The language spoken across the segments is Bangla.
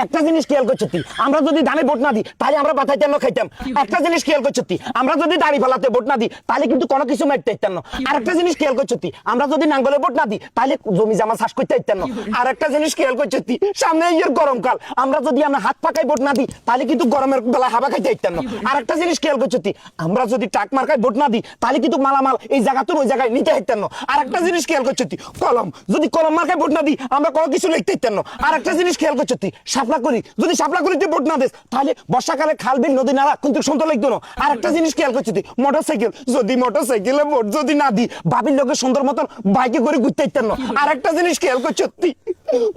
একটা জিনিস খেয়াল করছো তুই, আমরা যদি ধানে ভোট না দিই তাহলে আমরা বাতাই তেন্ন খাইতাম। একটা জিনিস খেয়াল করছো তুই, আমরা যদি দাড়ি ফালাতে ভোট না দিই তাহলে কিন্তু কোনো কিছু মারতে ইতাম না। আর একটা জিনিস খেয়াল করছো তুই, আমরা যদি নাঙ্গলে ভোট না দিই তাহলে জমি জামা চাষ করতে ইতাম না। আর একটা জিনিস খেয়াল করছো তুই, সামনে এই গরমকাল, আমরা যদি আমরা হাত পাকায় ভোট না দিই তাহলে কিন্তু গরমের বেলায় হাওয়া খাইতে ইতাম না। আর একটা জিনিস খেয়াল করছো তুই, আমরা যদি টাক মার্কায় ভোট না দিই তাহলে কিন্তু মালামাল এই জায়গা তো ওই জায়গায় নিতে ইতাম না। আর একটা জিনিস খেয়াল করছো তুই, কলম যদি কলম মার্কায় ভোট না দিই আমরা কোনো কিছু লিখতে ইতাম না। আর একটা জিনিস খেয়াল করছো তুই, শাপলা করি যদি শাপলা করিতে ভোট না দিস তাহলে বর্ষাকালে খাল বিল নদী নালা কিন্তু সুন্দর লাগতো না। আর একটা জিনিস খেয়াল করছো তুই, মোটরসাইকেল যদি মোটরসাইকেলে ভোট যদি না দিই বাবির লোকের সুন্দর মতন বাইকে করে ঘুরতে ইতাম না। আর একটা জিনিস খেয়াল করছো তুই,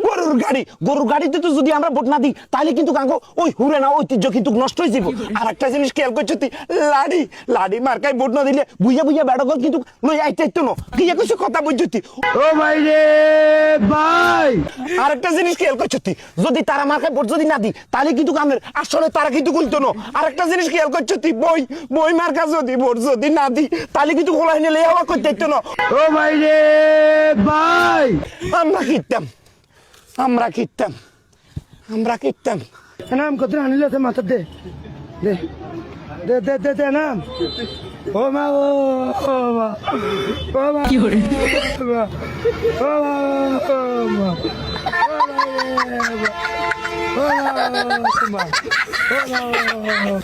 গরুর গাড়িতে তো যদি আমরা ভোট না দিই তাহলে কিন্তু গাঙ্গো ওই হুরে না ঐতিহ্য কিন্তু নষ্ট হয়ে যাবো। আর একটা জিনিস খেয়াল করছো তুই, লাড়ি মার্কায় ভোট না দিলে বুঝা বেড়াগল কিন্তু লই আইতে ইতো না। কি কিছু কথা বুঝছো তুই? ও ভাই রে ভাই, আর একটা জিনিস খেয়াল করছো তুই, যদি তারা মার্কায় ভোট যদি না দিই তাহলে কিন্তু আমাদের আসলে তারা কিন্তু গুলতো না। আর একটা জিনিস খেয়াল করছো তুই, বই মার্কা যদি ভোট যদি না দিই তাহলে কিন্তু গোলা হিনে লেয়া হওয়া করতে ইতো না। ও ভাই রে ভাই, আমরা কিতাম নাম কত আনিলে তো মাথা দে দে দে দে দে দে নাম। ও মা ও মা ও মা কি হরে ও মা ও মা ও মা ও মা